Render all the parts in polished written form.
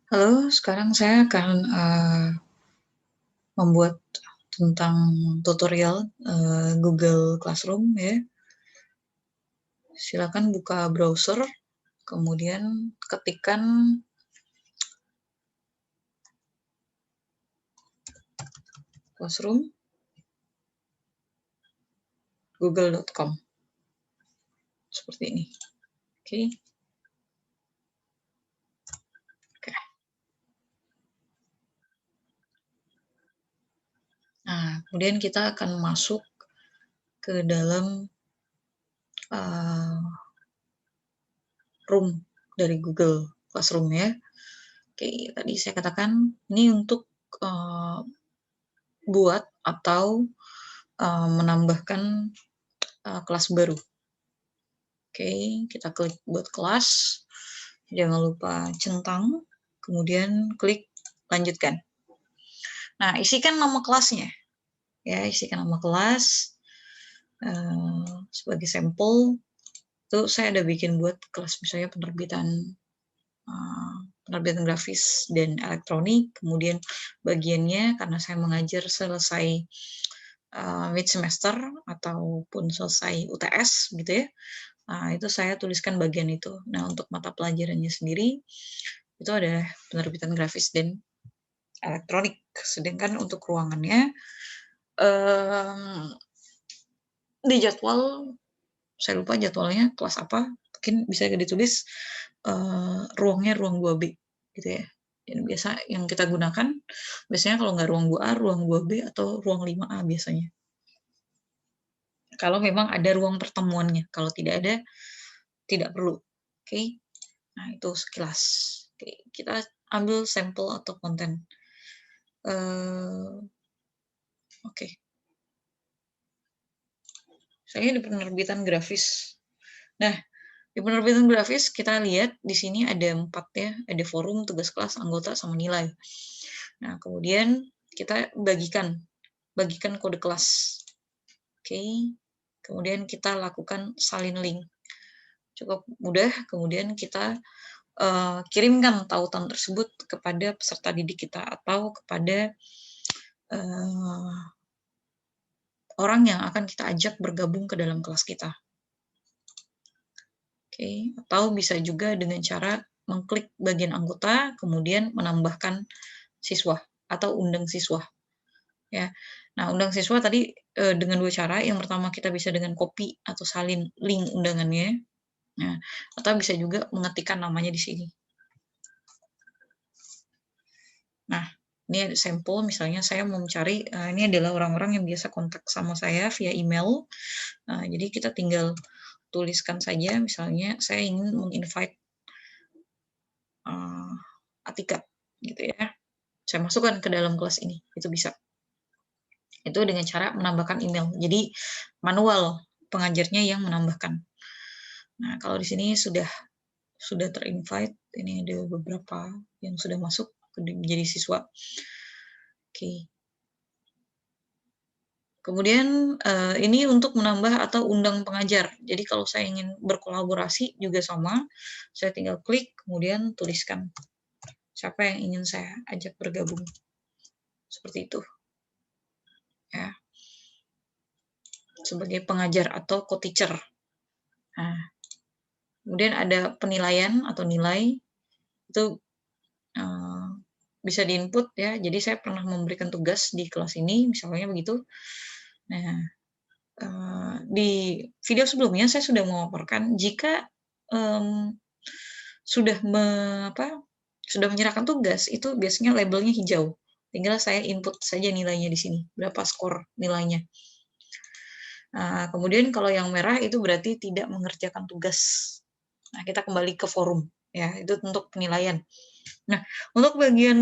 Halo, sekarang saya akan membuat tentang tutorial Google Classroom ya. Silakan buka browser, kemudian ketikkan Classroom google.com seperti ini. Oke. Oke. Nah, kemudian kita akan masuk ke dalam room dari Google Classroom ya. Oke, tadi saya katakan ini untuk buat atau menambahkan kelas baru. Oke, kita klik buat kelas. Jangan lupa centang, kemudian klik lanjutkan. Nah, isikan nama kelasnya. Ya, isikan nama kelas. Sebagai sampel, itu saya ada bikin buat kelas misalnya penerbitan grafis dan elektronik. Kemudian bagiannya karena saya mengajar selesai mid semester ataupun selesai UTS gitu ya. Nah, itu saya tuliskan bagian itu. Nah, untuk mata pelajarannya sendiri, itu ada penerbitan grafis dan elektronik. Sedangkan untuk ruangannya, di jadwal, saya lupa jadwalnya kelas apa, mungkin bisa ditulis ruangnya ruang 2B, gitu ya. Dan biasa yang kita gunakan, biasanya kalau nggak ruang 2A, ruang 2B, atau ruang 5A biasanya. Kalau memang ada ruang pertemuannya, kalau tidak ada, tidak perlu. Oke. Nah, itu sekilas. Oke, kita ambil sampel atau konten. Oke. Saya di penerbitan grafis. Nah, di penerbitan grafis kita lihat di sini ada 4 ya, ada forum, tugas kelas, anggota, sama nilai. Nah, kemudian kita bagikan kode kelas. Oke. Kemudian kita lakukan salin link. Cukup mudah, kemudian kita kirimkan tautan tersebut kepada peserta didik kita atau kepada orang yang akan kita ajak bergabung ke dalam kelas kita. Oke, atau bisa juga dengan cara mengklik bagian anggota, kemudian menambahkan siswa atau undang siswa. Ya, nah undang siswa tadi dengan 2 cara. Yang pertama kita bisa dengan copy atau salin link undangannya. Nah, atau bisa juga mengetikkan namanya di sini. Nah, ini ada sampel, misalnya saya mau mencari, ini adalah orang-orang yang biasa kontak sama saya via email. Jadi kita tinggal tuliskan saja, misalnya saya ingin menginvite Atika, gitu ya. Saya masukkan ke dalam kelas ini, itu bisa. Itu dengan cara menambahkan email. Jadi manual pengajarnya yang menambahkan. Nah, kalau di sini sudah terinvite, ini ada beberapa yang sudah masuk menjadi siswa. Oke. Kemudian ini untuk menambah atau undang pengajar. Jadi kalau saya ingin berkolaborasi juga sama, saya tinggal klik, kemudian tuliskan siapa yang ingin saya ajak bergabung. Seperti itu. Ya. Sebagai pengajar atau co-teacher. Nah, kemudian ada penilaian atau nilai, itu bisa diinput ya. Jadi saya pernah memberikan tugas di kelas ini, misalnya begitu. Nah, di video sebelumnya saya sudah memaparkan jika sudah menyerahkan tugas, itu biasanya labelnya hijau. Tinggal saya input saja nilainya di sini, berapa skor nilainya. Nah, kemudian kalau yang merah itu berarti tidak mengerjakan tugas. Nah, kita kembali ke forum ya, itu untuk penilaian. Nah, untuk bagian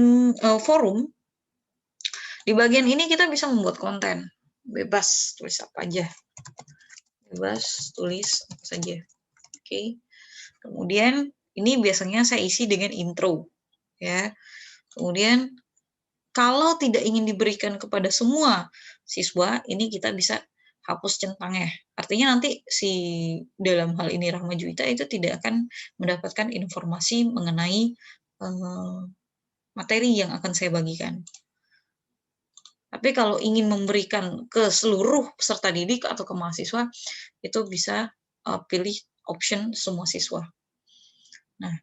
forum, di bagian ini kita bisa membuat konten. Bebas tulis apa aja. Bebas tulis apa saja. Oke. Kemudian ini biasanya saya isi dengan intro ya. Kemudian kalau tidak ingin diberikan kepada semua siswa, ini kita bisa hapus centangnya. Artinya nanti si dalam hal ini Rahma Juwita itu tidak akan mendapatkan informasi mengenai materi yang akan saya bagikan. Tapi kalau ingin memberikan ke seluruh peserta didik atau ke mahasiswa, itu bisa pilih option semua siswa. Nah,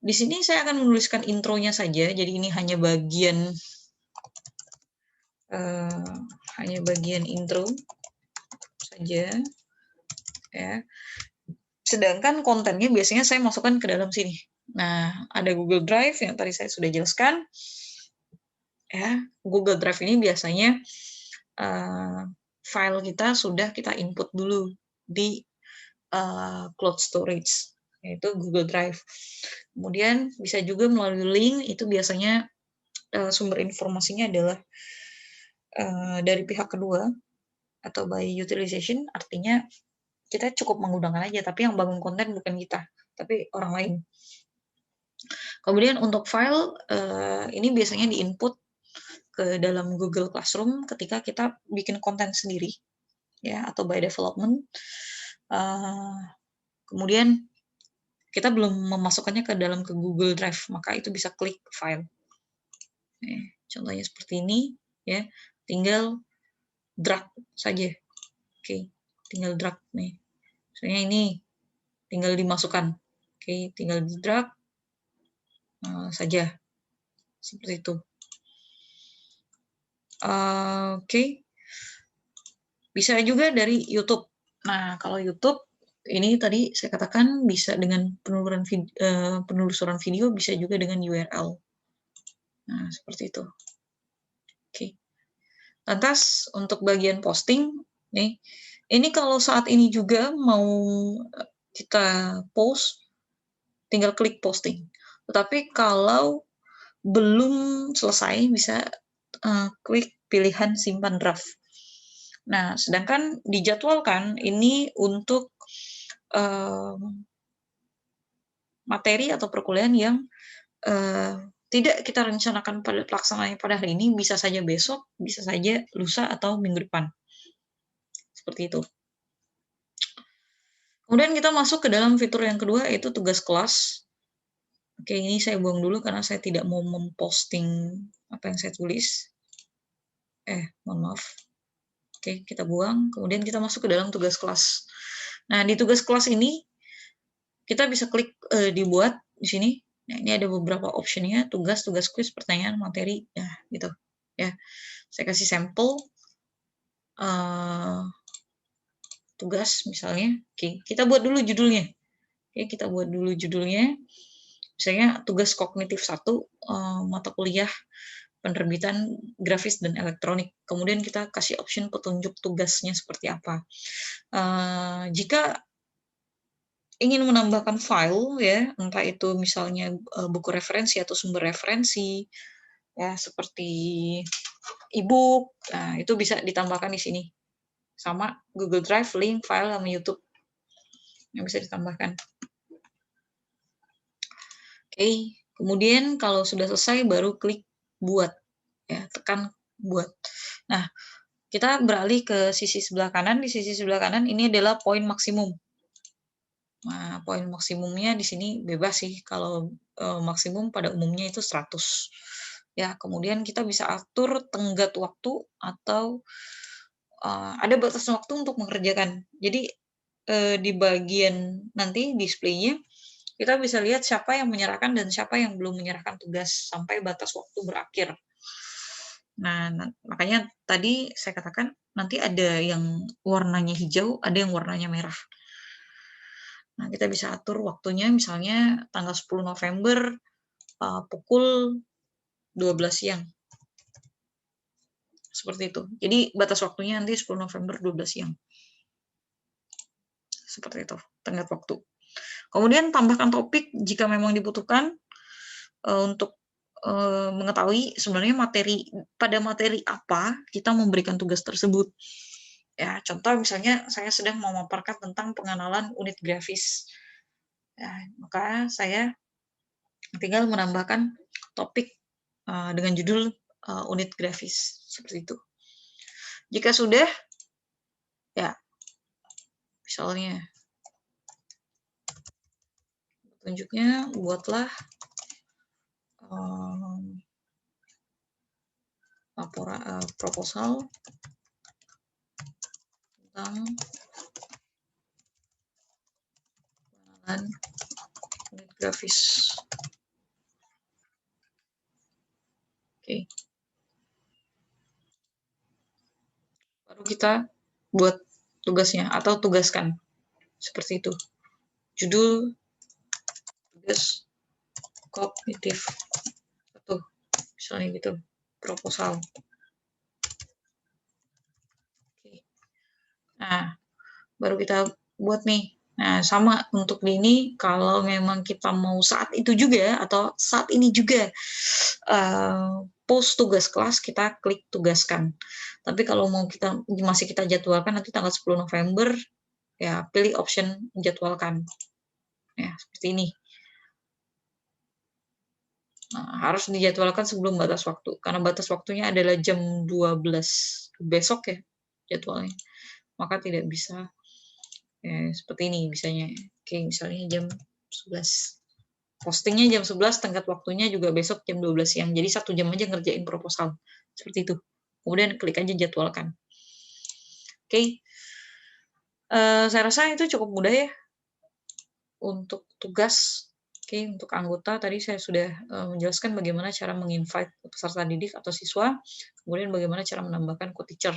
di sini saya akan menuliskan intronya saja, jadi ini hanya bagian intro saja, ya. Sedangkan kontennya biasanya saya masukkan ke dalam sini. Nah, ada Google Drive yang tadi saya sudah jelaskan. Ya, Google Drive ini biasanya file kita sudah kita input dulu di cloud storage, yaitu Google Drive. Kemudian bisa juga melalui link, itu biasanya sumber informasinya adalah dari pihak kedua atau by utilization, artinya kita cukup menggunakan aja, tapi yang bangun konten bukan kita, tapi orang lain. Kemudian untuk file, ini biasanya di-input ke dalam Google Classroom ketika kita bikin konten sendiri, ya, atau by development. Kemudian kita belum memasukkannya ke dalam ke Google Drive, maka itu bisa klik file. Contohnya seperti ini, ya, tinggal drag saja. Oke, tinggal drag nih. Misalnya ini tinggal dimasukkan. Oke, tinggal di drag saja. Seperti itu. Oke. Bisa juga dari YouTube. Nah, kalau YouTube ini tadi saya katakan bisa dengan penelusuran video, bisa juga dengan URL. Nah, seperti itu. Oke. Lantas untuk bagian posting nih, ini kalau saat ini juga mau kita post, tinggal klik posting. Tetapi kalau belum selesai bisa klik pilihan simpan draft. Nah, sedangkan dijadwalkan ini untuk materi atau perkuliahan yang tidak kita rencanakan pada pelaksanaannya pada hari ini, bisa saja besok, bisa saja lusa atau minggu depan. Seperti itu. Kemudian kita masuk ke dalam fitur yang kedua, yaitu tugas kelas. Oke, ini saya buang dulu karena saya tidak mau memposting apa yang saya tulis. Mohon maaf. Oke, kita buang. Kemudian kita masuk ke dalam tugas kelas. Nah, di tugas kelas ini, kita bisa klik dibuat di sini. Nah, ini ada beberapa optionnya, tugas, kuis, pertanyaan, materi, ya gitu. Ya, saya kasih sampel tugas misalnya. Oke, kita buat dulu judulnya. Oke, kita buat dulu judulnya. Misalnya tugas kognitif 1, mata kuliah penerbitan grafis dan elektronik. Kemudian kita kasih option petunjuk tugasnya seperti apa. Jika ingin menambahkan file, ya, entah itu misalnya buku referensi atau sumber referensi, ya, seperti e-book, nah, itu bisa ditambahkan di sini. Sama Google Drive, link, file, sama YouTube yang bisa ditambahkan. Oke, kemudian kalau sudah selesai baru klik buat, ya, tekan buat. Nah, kita beralih ke sisi sebelah kanan. Di sisi sebelah kanan ini adalah poin maksimum. Nah, poin maksimumnya di sini bebas sih, kalau maksimum pada umumnya itu 100. Ya, kemudian kita bisa atur tenggat waktu atau ada batas waktu untuk mengerjakan. Jadi di bagian nanti displaynya kita bisa lihat siapa yang menyerahkan dan siapa yang belum menyerahkan tugas sampai batas waktu berakhir. Nah, makanya tadi saya katakan nanti ada yang warnanya hijau, ada yang warnanya merah. Nah, kita bisa atur waktunya, misalnya tanggal 10 November pukul 12 siang. Seperti itu. Jadi batas waktunya nanti 10 November 12 siang. Seperti itu, tenggat waktu. Kemudian tambahkan topik jika memang dibutuhkan untuk mengetahui sebenarnya pada materi apa kita memberikan tugas tersebut. Ya, contoh misalnya saya sedang memaparkan tentang pengenalan unit grafis. Ya, maka saya tinggal menambahkan topik dengan judul unit grafis, seperti itu. Jika sudah, ya, misalnya petunjuknya buatlah proposal tentang pengenalan unit grafis. Oke. Baru kita buat tugasnya atau tugaskan. Seperti itu. Judul tugas kognitif. Satu. Misalnya gitu. Proposal. Oke. Nah, baru kita buat nih. Nah, sama untuk ini, kalau memang kita mau saat itu juga, atau saat ini juga, post tugas kelas, kita klik tugaskan. Tapi kalau mau masih kita jadwalkan nanti tanggal 10 November, ya pilih option jadwalkan. Ya, seperti ini. Nah, harus dijadwalkan sebelum batas waktu, karena batas waktunya adalah jam 12 besok ya jadwalnya. Maka tidak bisa seperti ini misalnya. Oke, misalnya jam 11. Postingnya jam 11, tenggat waktunya juga besok jam 12 siang. Jadi 1 jam aja ngerjain proposal. Seperti itu. Kemudian klik aja jadwalkan. Oke. Saya rasa itu cukup mudah ya untuk tugas. Oke, untuk anggota tadi saya sudah menjelaskan bagaimana cara menginvite peserta didik atau siswa, kemudian bagaimana cara menambahkan co-teacher.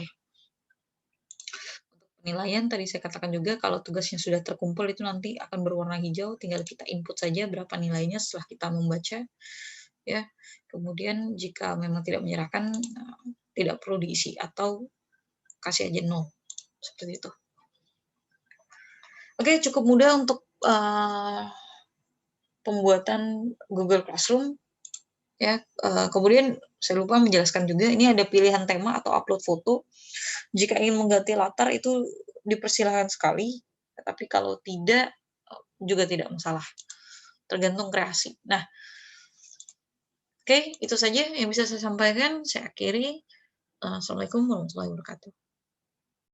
Untuk penilaian tadi saya katakan juga kalau tugasnya sudah terkumpul itu nanti akan berwarna hijau, tinggal kita input saja berapa nilainya setelah kita membaca. Ya, kemudian jika memang tidak menyerahkan, tidak perlu diisi atau kasih aja 0, seperti itu. Oke, cukup mudah untuk pembuatan Google Classroom ya. Kemudian saya lupa menjelaskan juga, ini ada pilihan tema atau upload foto. Jika ingin mengganti latar itu dipersilahkan sekali, tapi kalau tidak juga tidak masalah, tergantung kreasi. Nah, oke, itu saja yang bisa saya sampaikan. Saya akhiri. Assalamualaikum warahmatullahi wabarakatuh.